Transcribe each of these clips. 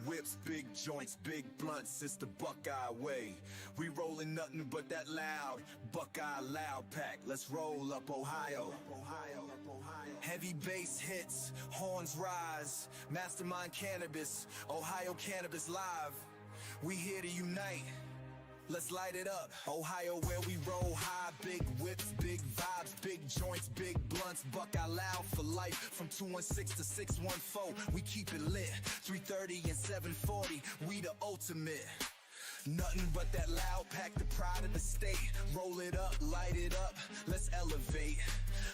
whips, big joints, big blunts, it's the Buckeye way. We rollin' nothing but that loud Buckeye loud pack. Let's roll up Ohio. Heavy bass hits, horns rise, Mastamynd Cannabis, Ohio Cannabis live. We here to unite. Let's light it up. Ohio where we roll high, big whips, big vibes, big joints, big blunts, Buckeye loud for life. From 216 to 614, we keep it lit. 330 and 740, we the ultimate. Nothing but that loud pack, the pride of the state. Roll it up, light it up, let's elevate.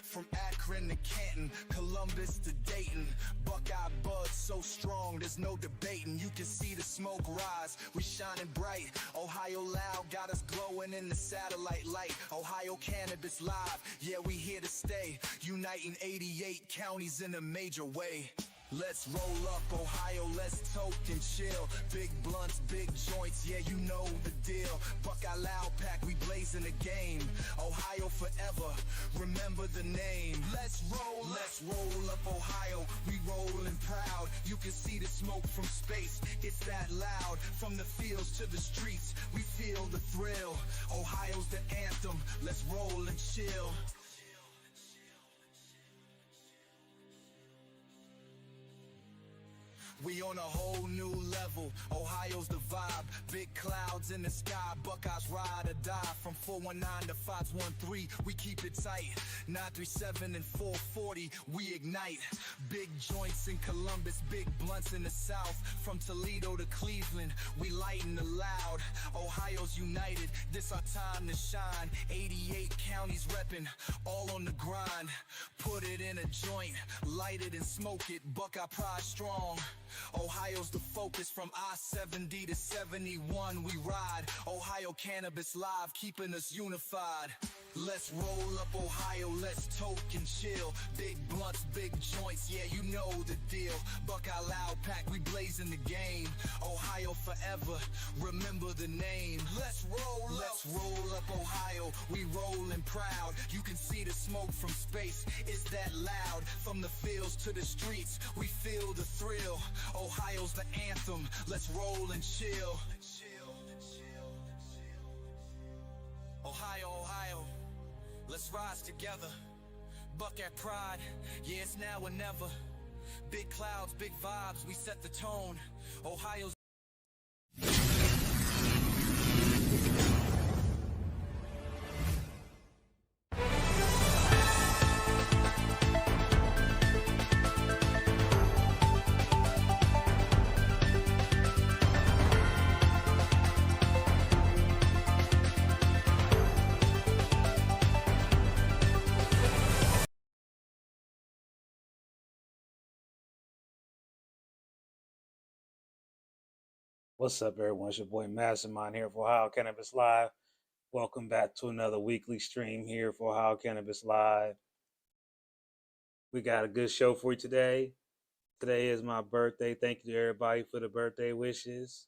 From Akron to Canton, Columbus to Dayton, Buckeye buzz so strong, there's no debating. You can see the smoke rise, we shining bright. Ohio loud, got us glowing in the satellite light. Ohio Cannabis live, yeah, we here to stay. Uniting 88 counties in a major way. Let's roll up Ohio, let's toke and chill. Big blunts, big joints, yeah, you know the deal. Buckeye loud pack, we blazing the game. Ohio forever, remember the name. Let's roll up Ohio, we rollin' proud. You can see the smoke from space, it's that loud. From the fields to the streets, we feel the thrill. Ohio's the anthem, let's roll and chill. We on a whole new level, Ohio's the vibe. Big clouds in the sky, Buckeyes ride or die. From 419 to 513, we keep it tight. 937 and 440, we ignite. Big joints in Columbus, big blunts in the south. From Toledo to Cleveland, we lighten the loud. Ohio's united, this our time to shine. 88 counties reppin', all on the grind. Put it in a joint, light it and smoke it, Buckeye pride strong. Ohio's the focus, from I-70 to 71 we ride. Ohio Cannabis live, keeping us unified. Let's roll up Ohio, let's toke and chill. Big blunts, big joints, yeah, you know the deal. Buckeye loud pack, we blazing the game. Ohio forever, remember the name. Let's roll up Ohio, we rollin' proud. You can see the smoke from space, it's that loud. From the fields to the streets, we feel the thrill. Ohio's the anthem, let's roll and chill. Ohio, Ohio, let's rise together. Buckeye pride, yeah, it's now or never. Big clouds, big vibes, we set the tone. Ohio's What's up, everyone? It's your boy Mastamynd here for Ohio Cannabis Live. Welcome back to another weekly stream here for Ohio Cannabis Live. We got a good show for you today. Today is my birthday. Thank you to everybody for the birthday wishes.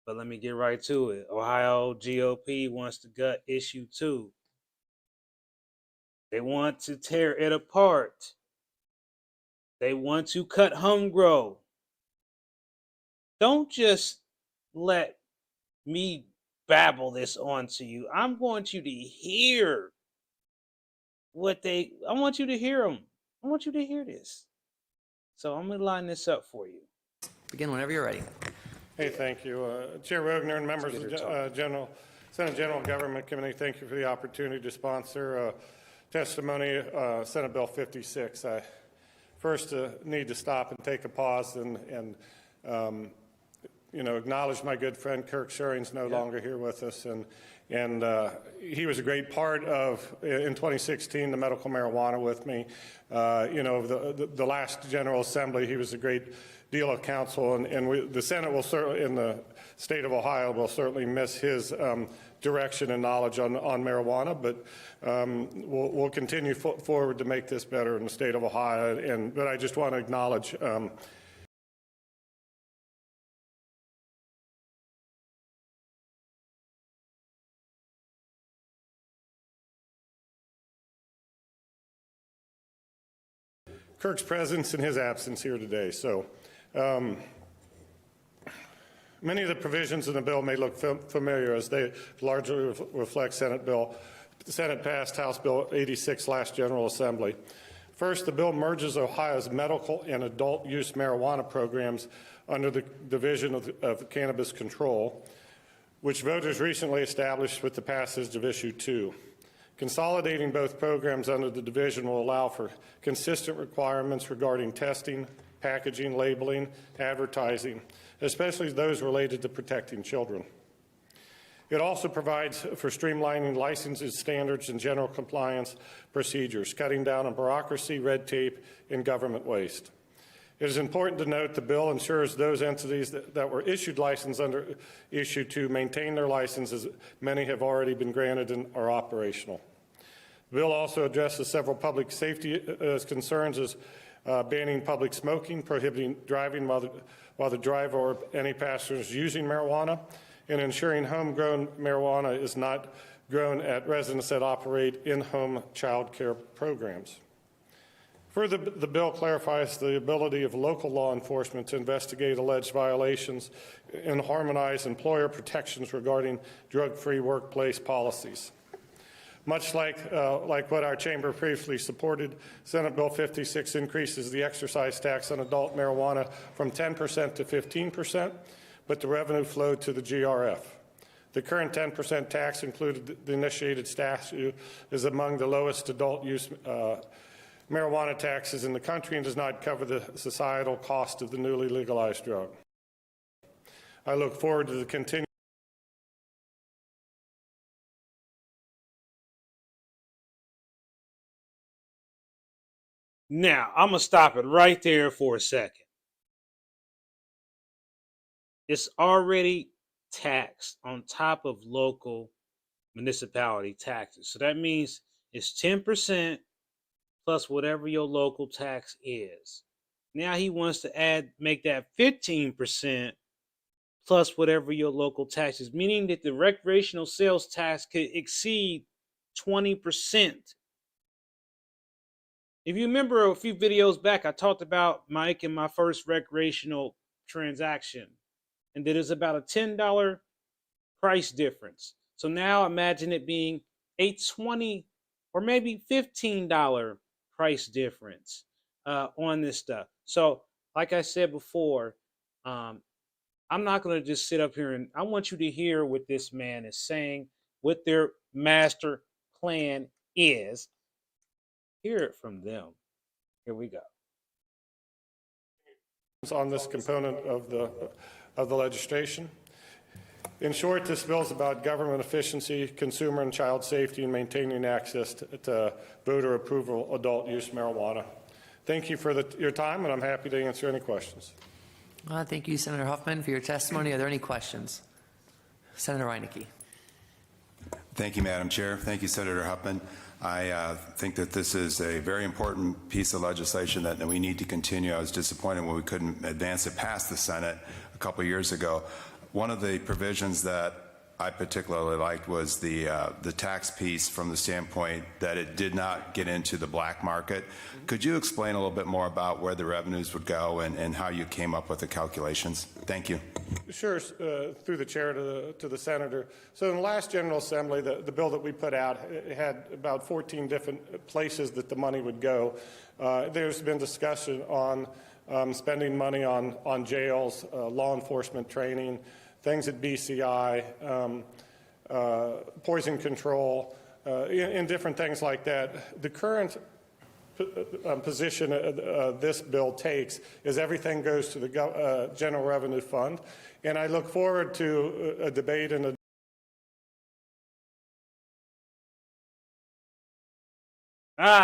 But let me get right to it. Ohio GOP wants to gut issue 2. They want to tear it apart. They want to cut home grow. Don't just let me babble this on to you. I'm going you to hear I want you to hear them. I want you to hear this. So I'm going to line this up for you. Begin whenever you're ready. Hey, thank you. Chair Wagner and members of the Senate General Government Committee, thank you for the opportunity to sponsor testimony, Senate Bill 56. I first need to stop and take a pause and acknowledge my good friend Kirk Schuring's no longer here with us, and he was a great part of, in 2016, the medical marijuana with me. The last General Assembly, he was a great deal of counsel, and the Senate will certainly, in the state of Ohio, will certainly miss his direction and knowledge on marijuana, but we'll continue forward to make this better in the state of Ohio. But I just want to acknowledge Kirk's presence and his absence here today. So Many of the provisions in the bill may look familiar as they largely reflect Senate passed House Bill 86 last General Assembly. First, the bill merges Ohio's medical and adult use marijuana programs under the Division of Cannabis Control, which voters recently established with the passage of Issue 2. Consolidating both programs under the division will allow for consistent requirements regarding testing, packaging, labeling, advertising, especially those related to protecting children. It also provides for streamlining licensing standards and general compliance procedures, cutting down on bureaucracy, red tape, and government waste. It is important to note the bill ensures those entities that were issued license under Issue 2 maintain their licenses. Many have already been granted and are operational. The bill also addresses several public safety concerns as banning public smoking, prohibiting driving while the driver or any passenger is using marijuana, and ensuring homegrown marijuana is not grown at residents that operate in-home child care programs. Further, the bill clarifies the ability of local law enforcement to investigate alleged violations and harmonize employer protections regarding drug-free workplace policies. Much like what our chamber previously supported, Senate Bill 56 increases the excise tax on adult marijuana from 10% to 15%, but the revenue flowed to the GRF. The current 10% tax included the initiated statute is among the lowest adult use marijuana taxes in the country and does not cover the societal cost of the newly legalized drug. I look forward to the continued Now, I'm going to stop it right there for a second. It's already taxed on top of local municipality taxes. So that means it's 10% plus whatever your local tax is. Now he wants to make that 15% plus whatever your local tax is, meaning that the recreational sales tax could exceed 20%. If you remember a few videos back, I talked about Mike and my first recreational transaction, and that is about a $10 price difference. So now imagine it being a $20 or maybe $15 price difference on this stuff. So like I said before, I'm not going to just sit up here and I want you to hear what this man is saying, what their master plan is. Hear it from them. Here we go. On this component of the legislation. In short, this bill is about government efficiency, consumer and child safety, and maintaining access to voter approval adult use marijuana. Thank you for your time, and I'm happy to answer any questions. Thank you, Senator Huffman, for your testimony. Are there any questions? Senator Reineke. Thank you, Madam Chair. Thank you, Senator Huffman. I think that this is a very important piece of legislation that we need to continue. I was disappointed when we couldn't advance it past the Senate a couple years ago. One of the provisions that I particularly liked was the tax piece from the standpoint that it did not get into the black market. Could you explain a little bit more about where the revenues would go and how you came up with the calculations? Thank you. Sure, through the chair to the senator. So in the last General Assembly, the bill that we put out had about 14 different places that the money would go. There's been discussion on spending money on jails, law enforcement training, things at BCI, poison control, and different things like that. The current position this bill takes is everything goes to the General Revenue Fund, and I look forward to a debate and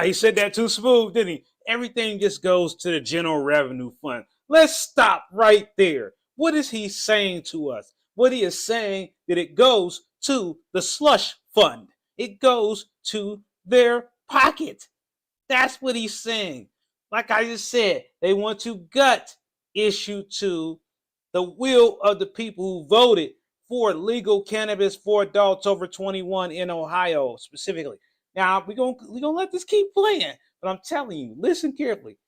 he said that too smooth, didn't he? Everything just goes to the General Revenue Fund. Let's stop right there. What is he saying to us? What he is saying that it goes to the slush fund. It goes to their pocket. That's what he's saying. Like I just said, they want to gut issue 2, the will of the people who voted for legal cannabis for adults over 21 in Ohio specifically. Now, we're gonna let this keep playing, but I'm telling you, listen carefully.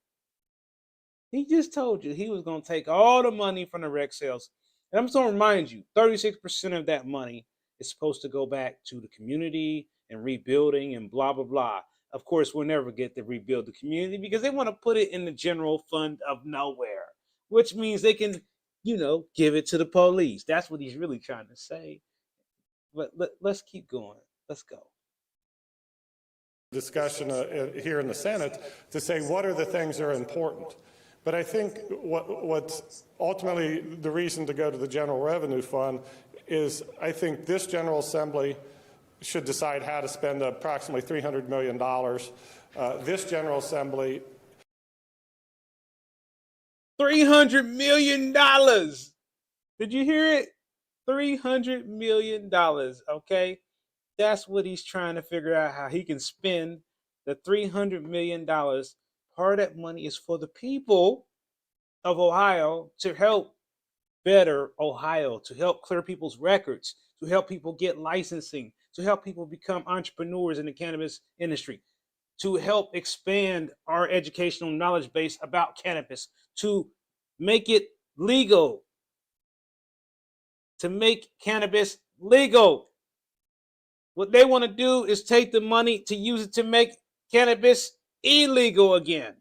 He just told you he was going to take all the money from the rec sales And I'm just going to remind you, 36% of that money is supposed to go back to the community and rebuilding and blah, blah, blah. Of course, we'll never get to rebuild the community because they want to put it in the general fund of nowhere, which means they can, give it to the police. That's what he's really trying to say. But let's keep going. Let's go. Discussion here in the Senate to say what are the things that are important. But I think what's ultimately the reason to go to the General Revenue Fund is I think this General Assembly should decide how to spend approximately $300 million. This General Assembly. $300 million. Did you hear it? $300 million. Okay. That's what he's trying to figure out, how he can spend the $300 million. Part of that money is for the people of Ohio to help better Ohio, to help clear people's records, to help people get licensing, to help people become entrepreneurs in the cannabis industry, to help expand our educational knowledge base about cannabis, to make it legal, to make cannabis legal. What they want to do is take the money to use it to make cannabis illegal again.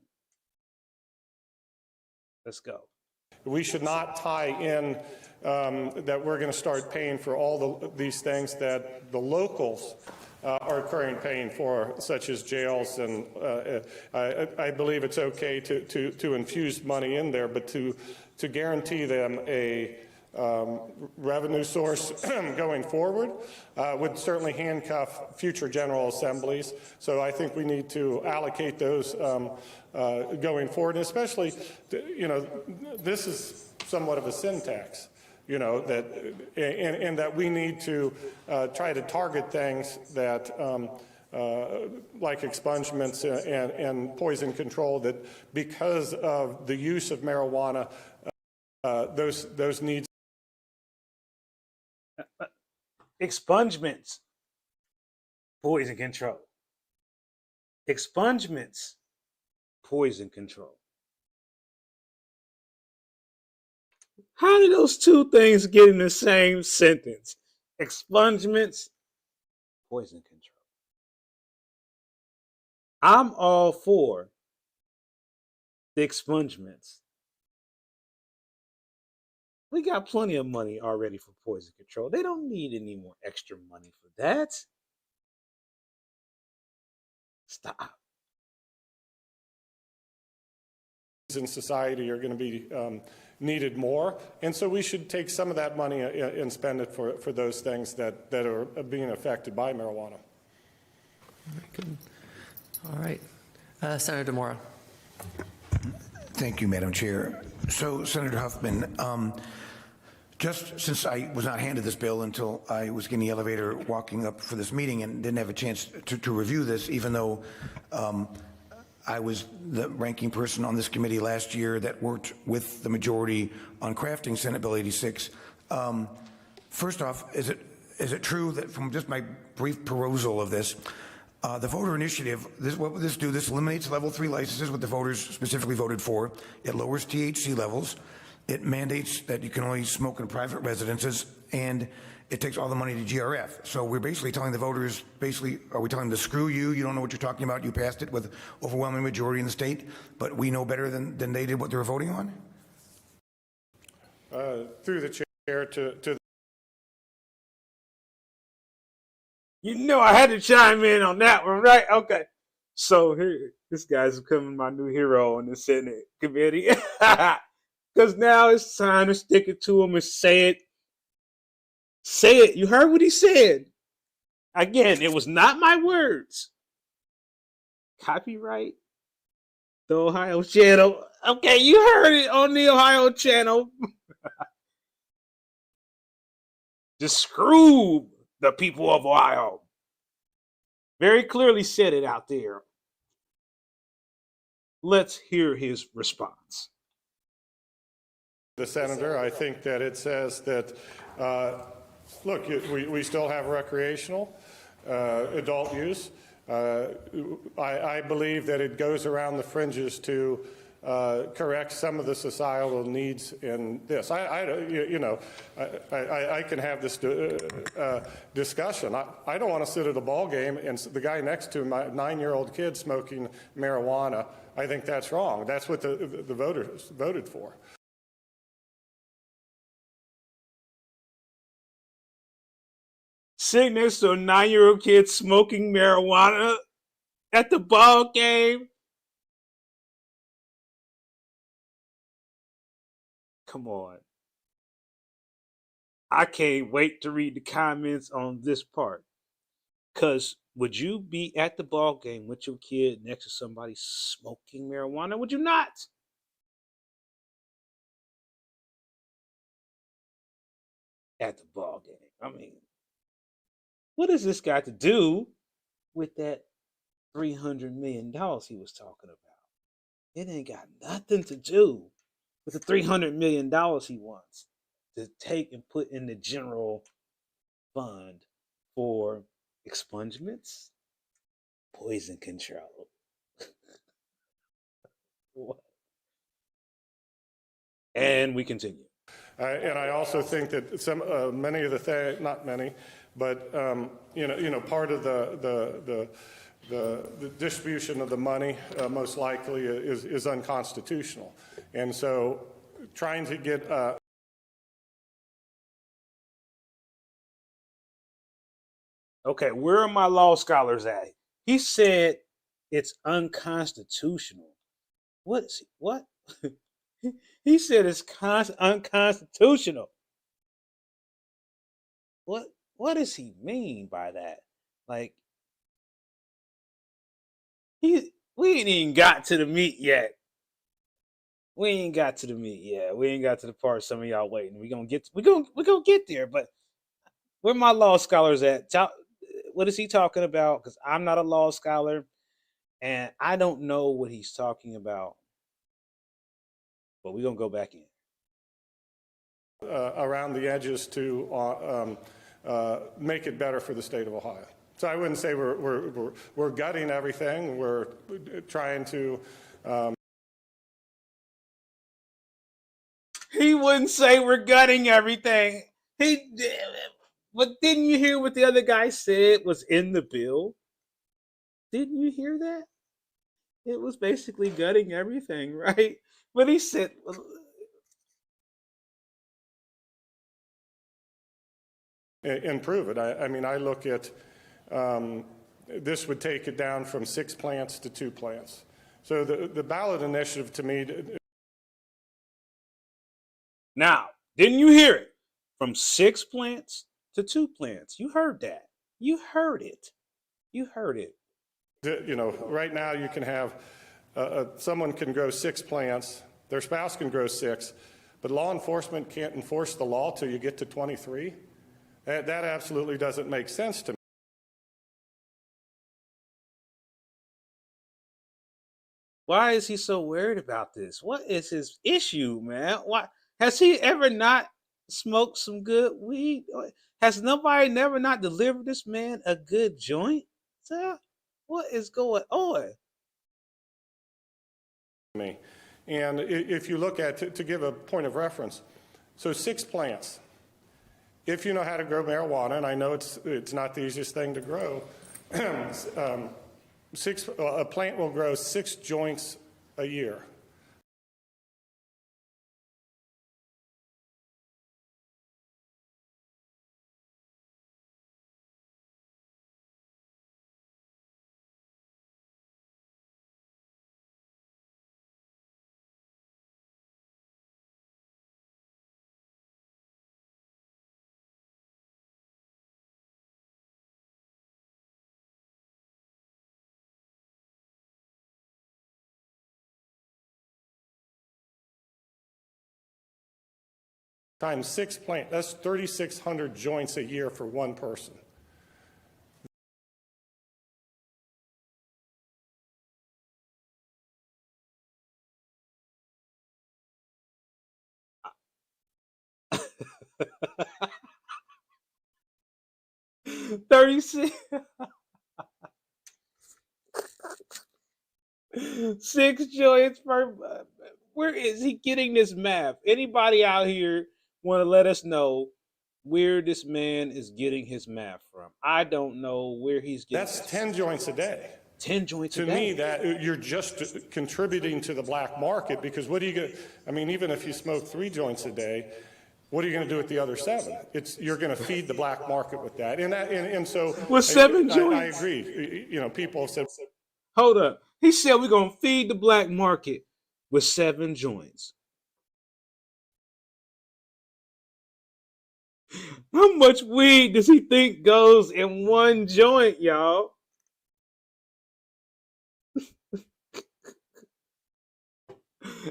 Let's go. We should not tie in that we're going to start paying for all these things that the locals are currently paying for, such as jails. And I believe it's okay to infuse money in there, but to guarantee them a revenue source going forward would certainly handcuff future General Assemblies. So I think we need to allocate those going forward, and especially, this is somewhat of a sin tax, that and that we need to try to target things that like expungements and poison control, that because of the use of marijuana, those needs. Expungements, poison control. Expungements, poison control. How do those two things get in the same sentence? Expungements, poison control. I'm all for the expungements. We got plenty of money already for poison control. They don't need any more extra money for that. Stop. In society are going to be needed more, and so we should take some of that money and spend it for those things that are being affected by marijuana. Good. All right. Senator DeMora. Thank you, Madam Chair. So, Senator Huffman, just since I was not handed this bill until I was getting the elevator walking up for this meeting and didn't have a chance to review this, even though I was the ranking person on this committee last year that worked with the majority on crafting Senate Bill 86. First off, is it true that from just my brief perusal of this, the voter initiative, what would this do? This eliminates level 3 licenses, what the voters specifically voted for. It lowers THC levels. It mandates that you can only smoke in private residences, and it takes all the money to GRF. So we're basically telling the voters, are we telling them to screw you? You don't know what you're talking about. You passed it with overwhelming majority in the state, but we know better than they did what they were voting on? Through the chair to I had to chime in on that one, right? Okay. So here, this guy's becoming my new hero on the Senate committee. Because now it's time to stick it to him and say it. Say it. You heard what he said. Again, it was not my words. Copyright the Ohio channel. Okay, you heard it on the Ohio channel. Just screw the people of Ohio. Very clearly said it out there. Let's hear his response. the senator. I think that it says that, look, we still have recreational adult use. I believe that it goes around the fringes to correct some of the societal needs in this. I can have this discussion. I don't want to sit at a ball game and the guy next to my 9-year-old kid smoking marijuana. I think that's wrong. That's what the voters voted for. Sitting next to a 9-year-old kid smoking marijuana at the ball game. Come on. I can't wait to read the comments on this part. Because would you be at the ball game with your kid next to somebody smoking marijuana? Would you not? At the ball game. I mean, what does this got to do with that $300 million he was talking about? It ain't got nothing to do with the $300 million he wants to take and put in the general fund for expungements, poison control. And we continue. And I also think that many of the not many, but part of the distribution of the money most likely is unconstitutional, and so trying to get. Okay, where are my law scholars at? He said it's unconstitutional. What is he? What? He said it's unconstitutional. What does he mean by that? Like, we ain't even got to the meat yet. We ain't got to the meat yet. We ain't got to the part some of y'all waiting. We're gonna get there, but where my law scholars at? What is he talking about? Because I'm not a law scholar and I don't know what he's talking about. But we're gonna go back in. Around the edges to make it better for the state of Ohio. So I wouldn't say we're gutting everything. We're trying to. He wouldn't say we're gutting everything. But didn't you hear what the other guy said was in the bill? Didn't you hear that? It was basically gutting everything, right? But he said. Improve it. I mean, I look at this would take it down from 6 plants to 2 plants. So the ballot initiative to me. Now, didn't you hear it? From 6 plants to 2 plants. You heard that. You heard it. You heard it. Right now you can have someone can grow 6 plants. Their spouse can grow 6, but law enforcement can't enforce the law till you get to 23. That absolutely doesn't make sense to me. Why is he so worried about this? What is his issue, man? Why has he ever not smoked some good weed? Has nobody never not delivered this man a good joint? Sir? What is going on? And if you look at, to give a point of reference, so 6 plants. If you know how to grow marijuana, and I know it's not the easiest thing to grow, a plant will grow 6 joints a year. Times 6 plants, that's 3,600 joints a year for one person. $36 6 joints per Where is he getting this math? Anybody out here want to let us know where this man is getting his math from? I don't know where he's getting. That's 10 joints a day. 10 joints a To day. me, that you're just contributing to the black market, because what are you going to, I mean, even if you smoke 3 joints a day, what are you going to do with the other 7? You're going to feed the black market with that. And so with 7 I joints. agree. You know, people have said, Hold up. He said we're going to feed the black market with 7 joints. How much weed does he think goes in 1 joint, y'all?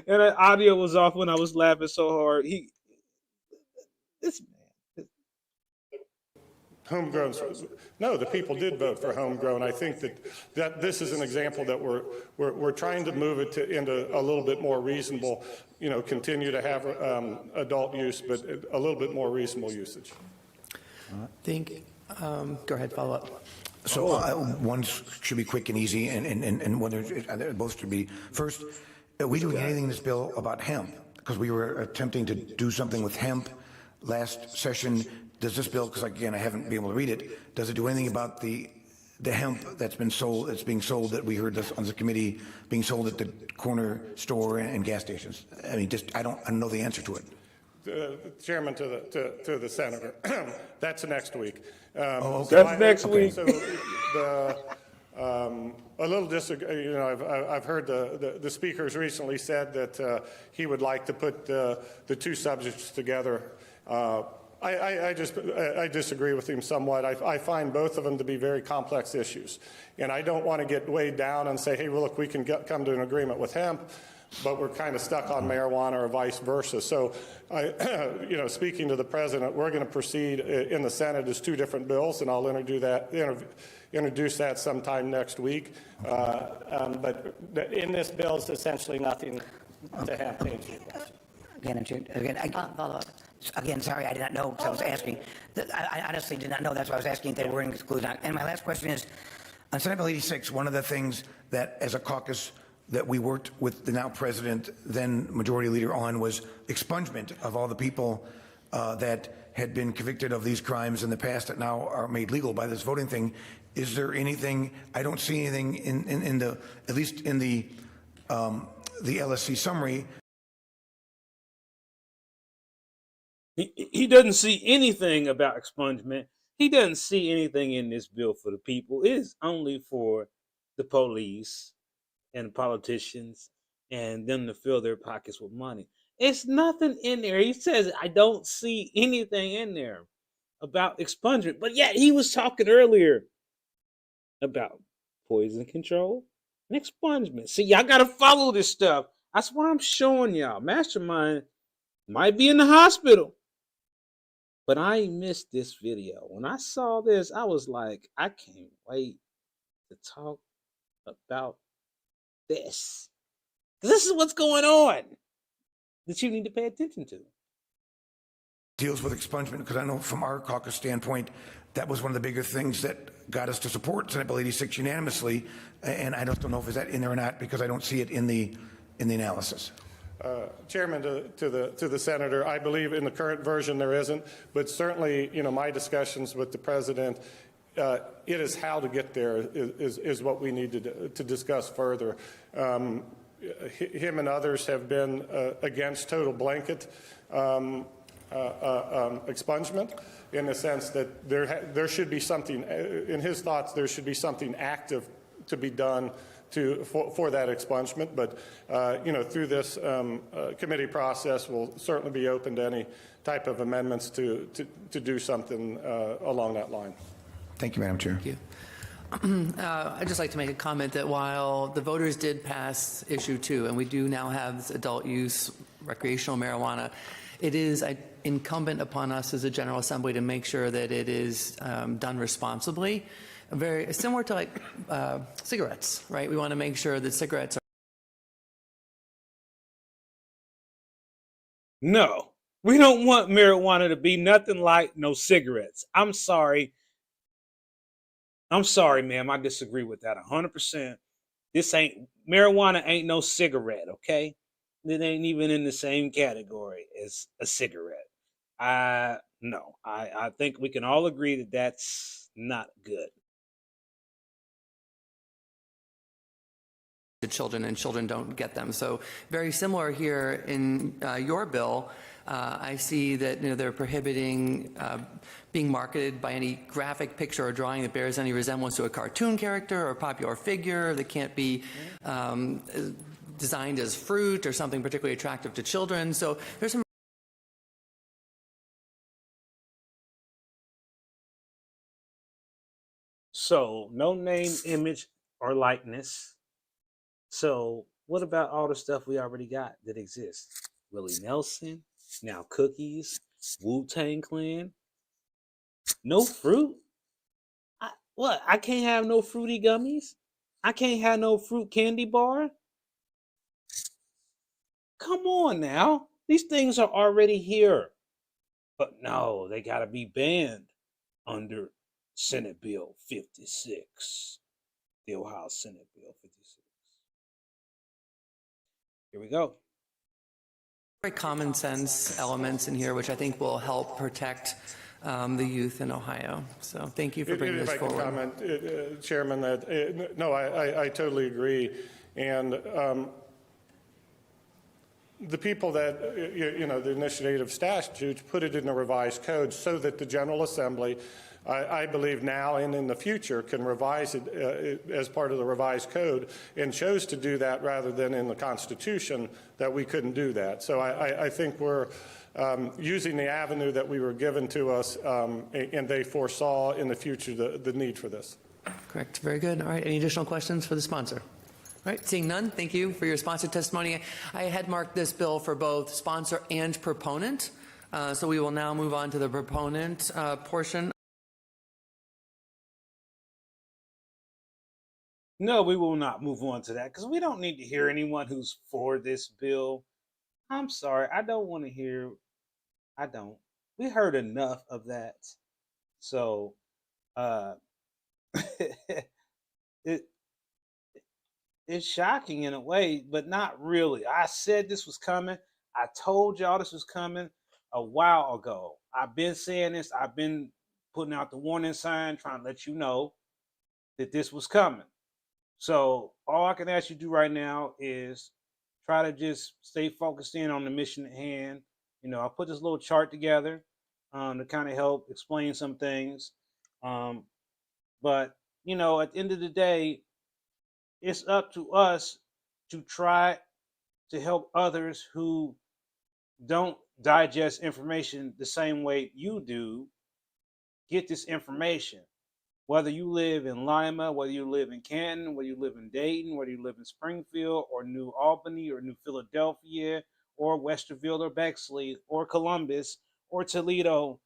And the audio was off when I was laughing so hard. This man. homegrown. No, the people did vote for homegrown. I think that this is an example that we're trying to move it into a little bit more reasonable, you know, continue to have adult use, but a little bit more reasonable usage. Go ahead, follow up. So one should be quick and easy, and one both should be. First, are we doing anything in this bill about hemp? Because we were attempting to do something with hemp last session. Does this bill, because again, I haven't been able to read it, does it do anything about the hemp that's been sold, that's being sold, that we heard this on the committee, being sold at the corner store and gas stations? I mean, just, I don't know the answer to it. Chairman, to the senator, that's next week. That's next week. So a little disagree. You know, I've heard the speakers recently said that he would like to put the 2 subjects together. I disagree with him somewhat. I find both of them to be very complex issues, and I don't want to get weighed down and say, hey, well, look, we can come to an agreement with hemp, but we're kind of stuck on marijuana or vice versa. So, you know, speaking to the president, we're going to proceed in the Senate as 2 different bills, and I'll introduce that sometime next week. But in this bill is essentially nothing to have to answer your question. Follow up. Again, sorry, I did not know, because I was asking. I honestly did not know, that's why I was asking if they were included. And my last question is, On Senate Bill 86, one of the things that, as a caucus, that we worked with the now president, then majority leader on, was expungement of all the people that had been convicted of these crimes in the past that now are made legal by this voting thing. Is there anything? I don't see anything in the, at least in the LSC summary. He doesn't see anything about expungement. He doesn't see anything in this bill for the people. It is only for the police and politicians and them to fill their pockets with money. It's nothing in there. He says, I don't see anything in there about expungement. But yet he was talking earlier about poison control and expungement. See, y'all got to follow this stuff. That's why I'm showing y'all. Mastamynd might be in the hospital, but I missed this video. When I saw this, I was like, I can't wait to talk about this. This is what's going on that you need to pay attention to. Deals with expungement, because I know from our caucus standpoint, that was one of the bigger things that got us to support Senate Bill 86 unanimously, and I don't know if is that in there or not, because I don't see it in the analysis. Chairman, to the senator, I believe in the current version there isn't, but certainly, you know, my discussions with the president, it is how to get there is what we need to discuss further. Him and others have been against total blanket expungement, in the sense that there should be something, in his thoughts, there should be something active to be done for that expungement. But you know, through this committee process, we'll certainly be open to any type of amendments to do something along that line. Thank you, Madam Chair. Thank you. I'd just like to make a comment that while the voters did pass issue 2, and we do now have this adult use recreational marijuana, it is incumbent upon us as a General Assembly to make sure that it is done responsibly. Very similar to like cigarettes, right? We want to make sure that cigarettes are. No, we don't want marijuana to be nothing like no cigarettes. I'm sorry, ma'am. I disagree with that 100%. Marijuana ain't no cigarette, okay? that ain't even in the same category as a cigarette. No, I think we can all agree that that's not good. To children, and children don't get them. So very similar here in your bill. I see that they're prohibiting being marketed by any graphic picture or drawing that bears any resemblance to a cartoon character or a popular figure that can't be designed as fruit or something particularly attractive to children. So there's some. So no name, image, or likeness. So what about all the stuff we already got that exists? Willie Nelson, now Cookies, Wu-Tang Clan. No fruit? What? I can't have no fruity gummies? I can't have no fruit candy bar? Come on now. These things are already here. But no, they got to be banned under Senate Bill 56. The Ohio Senate Bill 56. Here we go. Very common sense elements in here, which I think will help protect the youth in Ohio. So thank you for bringing this forward. If I can comment, Chairman, that no, I totally agree. And the people that, the initiative statutes put it in the revised code so that the General Assembly, I believe now and in the future, can revise it as part of the revised code, and chose to do that rather than in the Constitution that we couldn't do that. So I think we're using the avenue that we were given to us, and they foresaw in the future the need for this. Correct. Very good. All right. Any additional questions for the sponsor? All right. Seeing none, thank you for your sponsor testimony. I had marked this bill for both sponsor and proponent. So we will now move on to the proponent portion. No, we will not move on to that because we don't need to hear anyone who's for this bill. I'm sorry. I don't want to hear. I don't. We heard enough of that. So it's shocking in a way, but not really. I said this was coming. I told y'all this was coming a while ago. I've been saying this. I've been putting out the warning sign, trying to let you know that this was coming. So all I can ask you to do right now is try to just stay focused in on the mission at hand. I put this little chart together to kind of help explain some things. But, at the end of the day, it's up to us to try to help others who don't digest information the same way you do get this information. Whether you live in Lima, whether you live in Canton, whether you live in Dayton, whether you live in Springfield or New Albany or New Philadelphia or Westerville or Bexley or Columbus or Toledo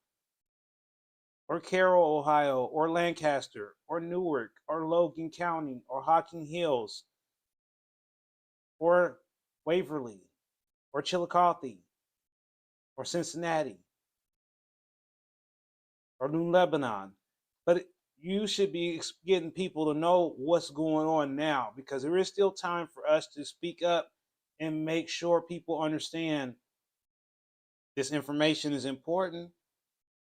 or Carroll, Ohio or Lancaster or Newark or Logan County or Hocking Hills or Waverly or Chillicothe or Cincinnati or New Lebanon. But you should be getting people to know what's going on now, because there is still time for us to speak up and make sure people understand this information is important.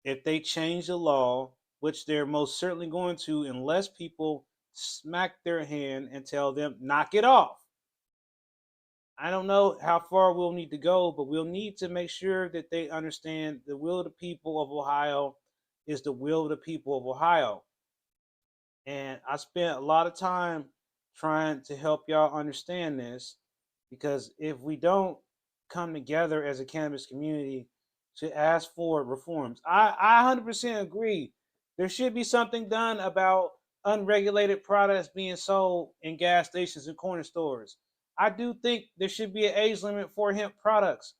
If they change the law, which they're most certainly going to, unless people smack their hand and tell them, knock it off. I don't know how far we'll need to go, but we'll need to make sure that they understand the will of the people of Ohio is the will of the people of Ohio. And I spent a lot of time trying to help y'all understand this, because if we don't come together as a cannabis community to ask for reforms, I 100% agree. There should be something done about unregulated products being sold in gas stations and corner stores. I do think there should be an age limit for hemp products.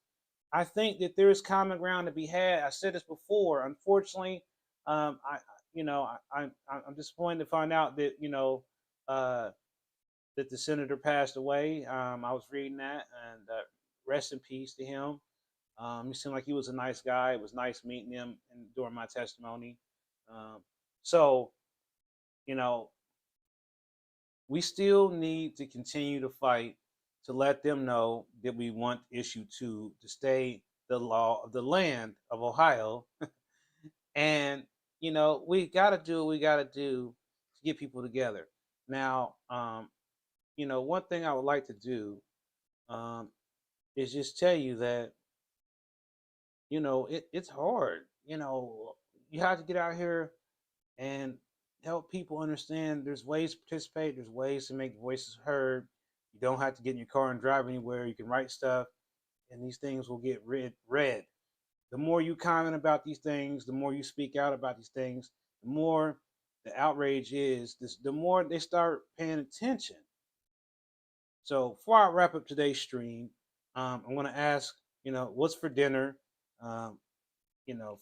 I think that there is common ground to be had. I said this before. Unfortunately, I'm disappointed to find out that that the senator passed away. I was reading that, and rest in peace to him. He seemed like he was a nice guy. It was nice meeting him during my testimony. So, we still need to continue to fight to let them know that we want issue 2 to stay the law of the land of Ohio. And, we got to do what we got to do to get people together. Now, one thing I would like to do is just tell you that, it's hard. You have to get out here and help people understand there's ways to participate, there's ways to make voices heard. You don't have to get in your car and drive anywhere. You can write stuff, and these things will get read. The more you comment about these things, the more you speak out about these things, the more the outrage is, the more they start paying attention. So before I wrap up today's stream, I want to ask, what's for dinner? For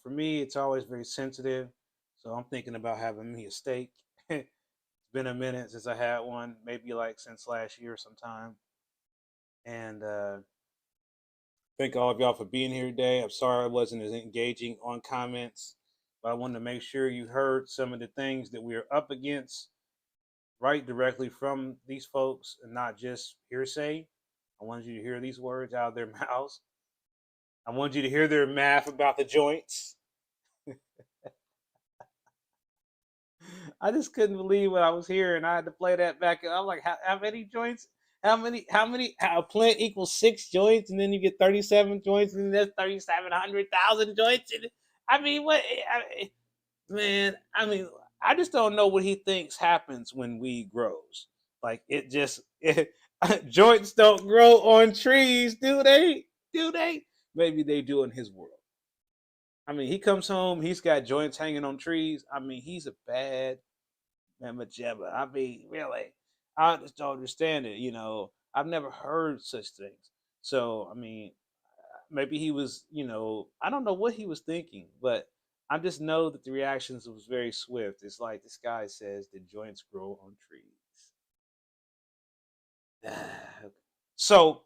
me, it's always very sensitive. So I'm thinking about having me a steak. It's been a minute since I had one, maybe like since last year sometime. And thank all of y'all for being here today. I'm sorry I wasn't as engaging on comments, but I wanted to make sure you heard some of the things that we are up against right directly from these folks and not just hearsay. I wanted you to hear these words out of their mouths. I wanted you to hear their math about the joints. I just couldn't believe what I was hearing. I had to play that back. I'm like, how many joints? How a plant equals 6 joints, and then you get 37 joints, and then there's 3,700,000 joints. I mean, what? Man, I just don't know what he thinks happens when weed grows. Like joints don't grow on trees, do they? Do they? Maybe they do in his world. He comes home, he's got joints hanging on trees. He's a bad Majeba. Really, I just don't understand it. I've never heard such things. So, maybe he was, I don't know what he was thinking, but I just know that the reactions was very swift. It's like this guy says the joints grow on trees. So,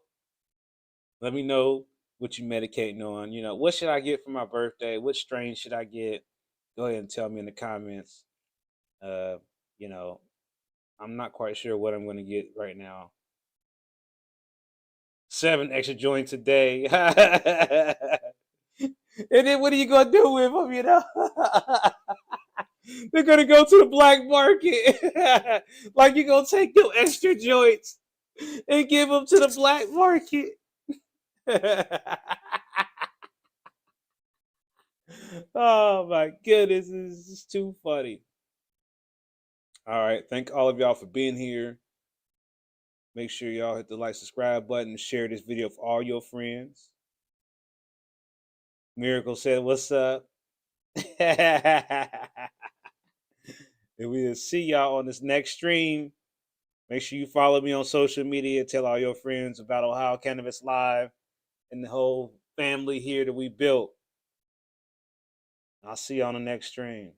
let me know what you medicating on. What should I get for my birthday? What strain should I get? Go ahead and tell me in the comments. I'm not quite sure what I'm going to get right now. 7 extra joints a day. And then what are you going to do with them, They're going to go to the black market. Like you're going to take your extra joints and give them to the black market. Oh my goodness, this is too funny. All right, thank all of y'all for being here. Make sure y'all hit the like, subscribe button, share this video with all your friends. Miracle said, what's up? And we'll see y'all on this next stream. Make sure you follow me on social media. Tell all your friends about Ohio Cannabis Live and the whole family here that we built. I'll see you on the next stream.